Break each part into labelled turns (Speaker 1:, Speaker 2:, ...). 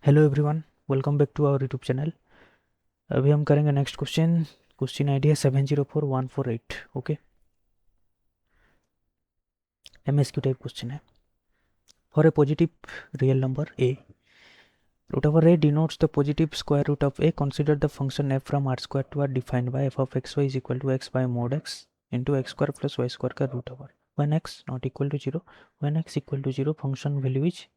Speaker 1: Hello everyone, welcome back to our YouTube channel. अभी हम करेंगे नेक्स्ट क्वेश्चन। क्वेश्चन आईडी है 704148। ओके, एमएसक्यू टाइप क्वेश्चन है। For a positive real number a, root over a denotes the positive square root of a, consider the function f from R square to R defined by f of x y is equal to x by mod x into x square plus y square का root over one x not equal to zero, when x equal to zero, function value is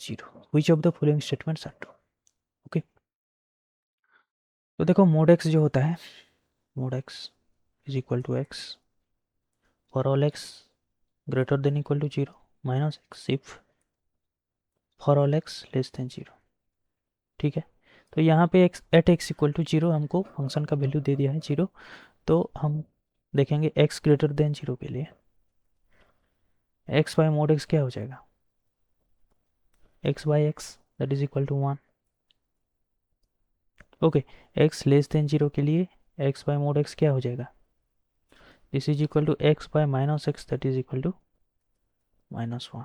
Speaker 1: zero, which of the following statements are true. Okay, तो देखो mod x जो होता है, mod x is equal to x for all x greater than equal to zero minus x if for all x less than zero. ठीक है, तो यहाँ पे x at x equal to zero हमको function का वैल्यू दे दिया है जीरो, तो हम देखेंगे एक्स ग्रेटर देन जीरो के लिए एक्स बाय मोड एक्स क्या हो जाएगा, x by x that is equal to one. Okay, x less than zero के लिए एक्स बाय मोड एक्स क्या हो जाएगा, this is equal to x by minus x that is equal to minus one.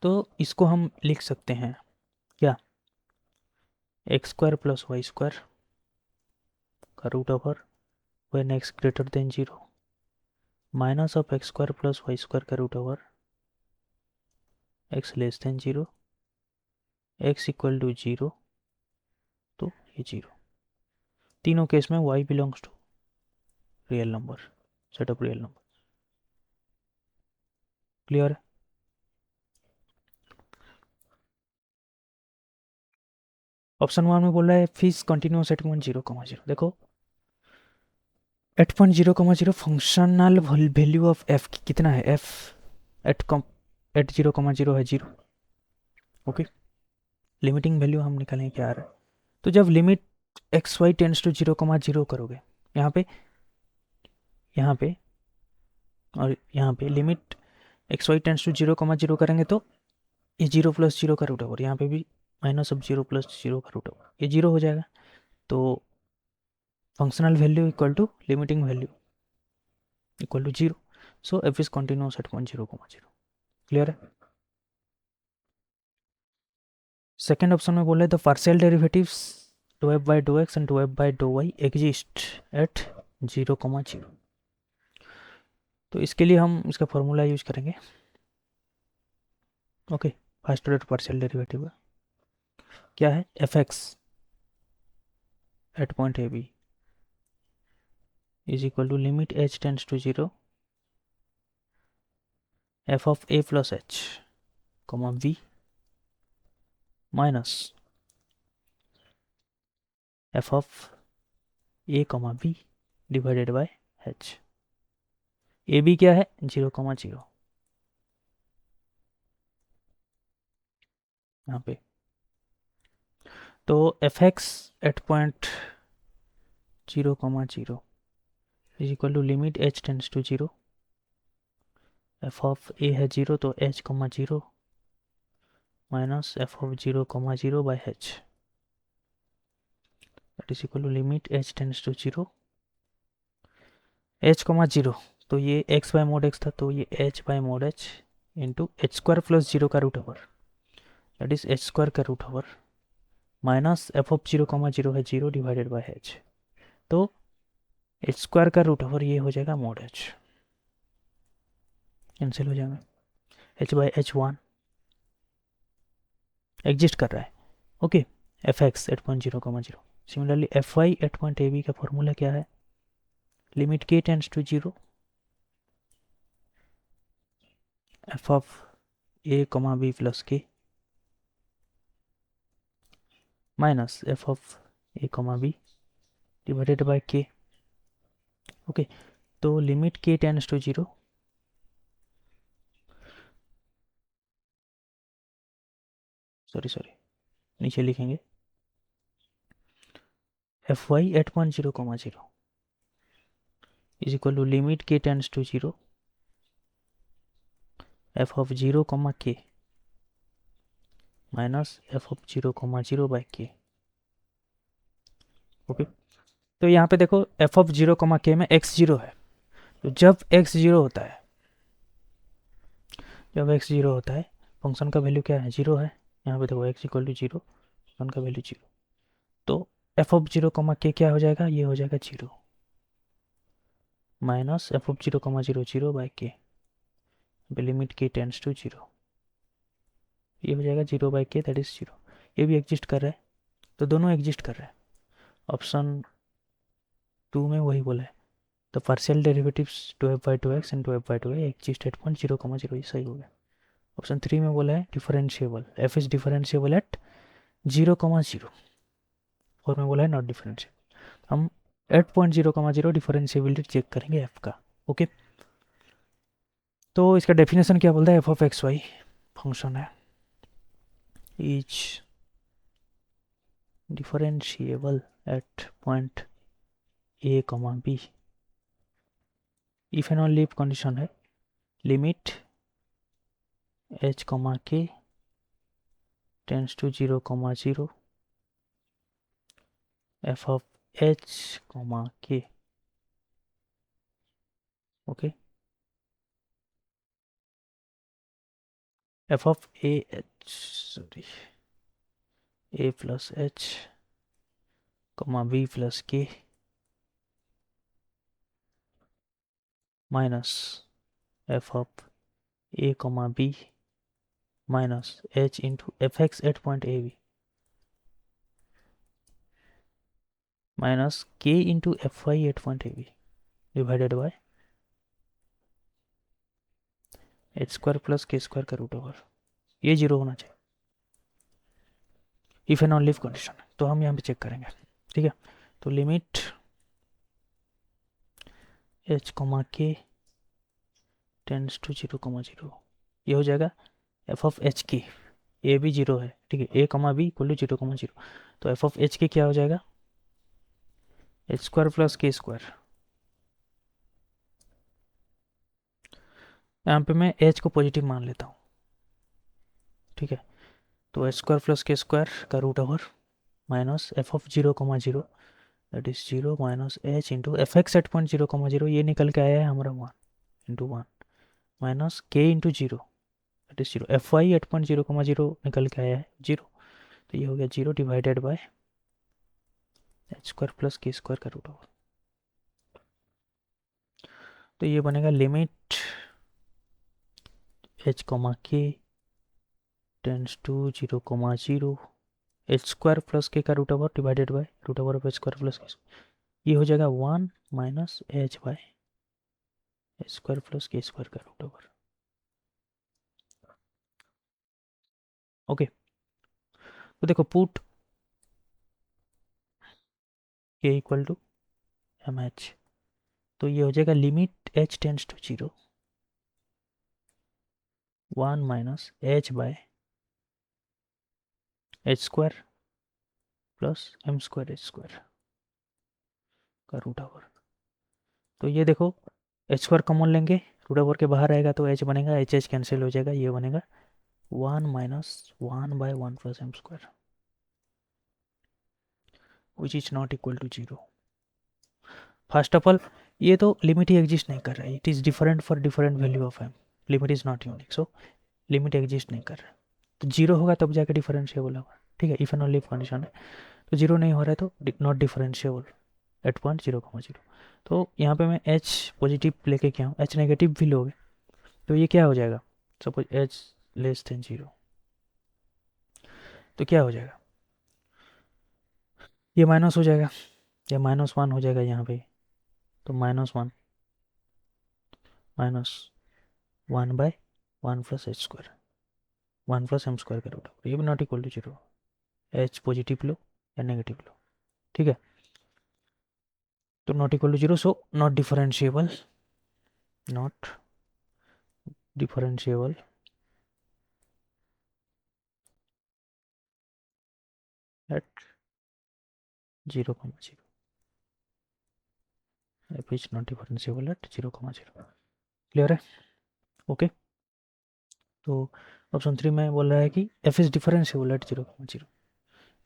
Speaker 1: तो इसको हम लिख सकते हैं क्या, x square plus y square का root over when x greater than zero minus of x square plus y square का root over x less than zero, x equal to zero, तो ये जीरो। तीनों केस में y belongs to real number, set of real number. Clear है? Option one में बोल रहा है f is continuous at point zero comma zero. देखो at point zero comma zero functional value of f कितना है, f at zero comma zero है zero. Okay, limiting value हम निकालेंगे क्या आ रहा है, तो जब limit x y tends to zero comma zero करोगे यहाँ पे, यहाँ पे और यहाँ पे limit x y tends to zero comma zero करेंगे तो ये जीरो प्लस जीरो का रूट ओवर, यहाँ पे भी minus of zero plus zero का रूट ओवर, ये जीरो हो जाएगा। तो functional value equal to limiting value equal to zero, so f is continuous at point zero comma zero. Clear है? सेकेंड ऑप्शन में बोले the partial derivatives do f by do x and do f by do y exist at zero comma zero. तो इसके लिए हम इसका formula use करेंगे। Okay, first order partial derivative क्या है, f x at point a b is equal to limit h tends to zero f of a plus h comma b minus f of a comma b divided by h. A b क्या है, zero comma zero, यहाँ पे। तो f x at point zero comma zero is equal to limit h tends to zero, f of a है zero तो h comma zero minus f of zero comma zero by h that is equal to limit h tends to zero, h comma zero, तो ये x by mod x था तो ये h by mod h into h square plus zero का root over that is h square का root over minus f of zero comma zero है zero divided by h, तो h square का root over ये हो जाएगा mod h, cancel हो जाएगा, h by h one exist कर रहा है। Okay, f x at point zero comma zero. Similarly f y at point a b का फॉर्मूला क्या है, limit k tends to zero f of a comma b plus k minus f of a comma b divided by k. Okay, तो limit k tends to zero, sorry नीचे लिखेंगे f y at point zero comma zero is equal to limit k tends to zero f of zero comma k minus f of zero comma zero by k. Okay, तो यहाँ पे देखो F of zero comma के में x zero है, तो जब x zero होता है, जब एक्स जीरो होता है फंक्शन का वैल्यू क्या है, जीरो है। यहाँ पे देखो x equal to zero, one का वैल्यू जीरो, तो f of zero comma k क्या हो जाएगा, ये हो जाएगा zero minus f of zero comma zero zero by k, limit k tends to zero, ये हो जाएगा zero by k that is zero. ये भी एग्जिस्ट कर रहा है, तो दोनों एग्जिस्ट कर रहे हैं। ऑप्शन टू में वही बोला है, the partial derivatives to f by to x and to f by to y exist at point zero comma zero, ये सही हो गया। ऑप्शन थ्री में बोला है differentiable, f is differentiable at zero comma zero, और में बोला है नॉट डिफरेंशिएबल। हम at point zero comma zero differentiability check करेंगे एफ का। ओके, तो इसका डेफिनेशन क्या बोलता है, f of x y function है, is differentiable at point a comma b if and only if condition है limit h comma k tends to zero comma zero f of h comma k. Okay, f of a h, sorry, a plus h comma b plus k minus f of a comma b minus h into f x at point a b minus k into f y at point a b divided by h square plus k square का root over, ये zero होना चाहिए if and only if condition. तो हम यहाँ पे check करेंगे, ठीक है। तो limit h comma k tends to zero comma zero, ये हो जाएगा एफ ऑफ एच के, ए भी जीरो है, ठीक है, a comma b equal to zero comma zero, तो एफ ऑफ एच के क्या हो जाएगा, h square plus k square. यहाँ पे मैं एच को पॉजिटिव मान लेता हूँ, ठीक है, तो h square plus k square का root over minus f of zero comma zero that is zero minus h into f x at point zero comma zero, ये निकल के आया है हमारा one into one minus k into zero that is zero, f y at point zero comma zero निकल के आया है जीरो, तो ये हो गया zero divided by h square plus k square का रूट ओवर। तो ये बनेगा limit h comma k tends to zero comma zero h square plus k का root over divided by root over of h square plus k, ये हो जाएगा one minus h by h square plus k square का root over. Okay, तो देखो put के equal to M H, तो ये हो जाएगा limit h tends to zero one minus h by h square plus m square h square का root over. तो ये देखो एच स्क्वायर कॉमन लेंगे, रूट ओवर के बाहर आएगा तो एच बनेगा, एच एच कैंसिल हो जाएगा, ये बनेगा one minus one by one plus m square which is not equal to zero. First of all ये तो लिमिट ही एग्जिस्ट नहीं कर रहा है, it is different for different value of m, limit is not unique, so limit exist नहीं कर रहा है, तो जीरो होगा तब जाकर डिफरेंशिएबल होगा, ठीक है, if and only if condition है। तो जीरो नहीं हो रहा है तो not differentiable at point zero comma zero. तो यहाँ पे मैं एच पॉजिटिव लेके क्या हूँ, एच नेगेटिव भी लोगे तो ये क्या हो जाएगा, suppose H less than zero, तो क्या हो जाएगा, ये माइनस हो जाएगा, या माइनस वन हो जाएगा यहाँ पे, तो minus one minus one by one plus h square one plus m square का रूट, ये भी not equal to zero, h positive लो या नेगेटिव लो, ठीक है, तो not equal to zero, so not differentiable, not differentiable at zero comma zero, f is not differentiable at zero comma zero. Clear है, ओके। तो ऑप्शन थ्री में बोल रहा है कि f is differentiable at zero comma zero,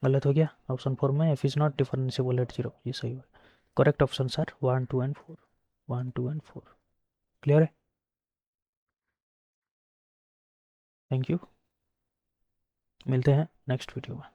Speaker 1: गलत हो गया। ऑप्शन फोर में F is not differentiable at zero, ये सही हुआ। Correct option sir one two and four, one two and four. Clear है, थैंक यू। मिलते हैं नेक्स्ट वीडियो में।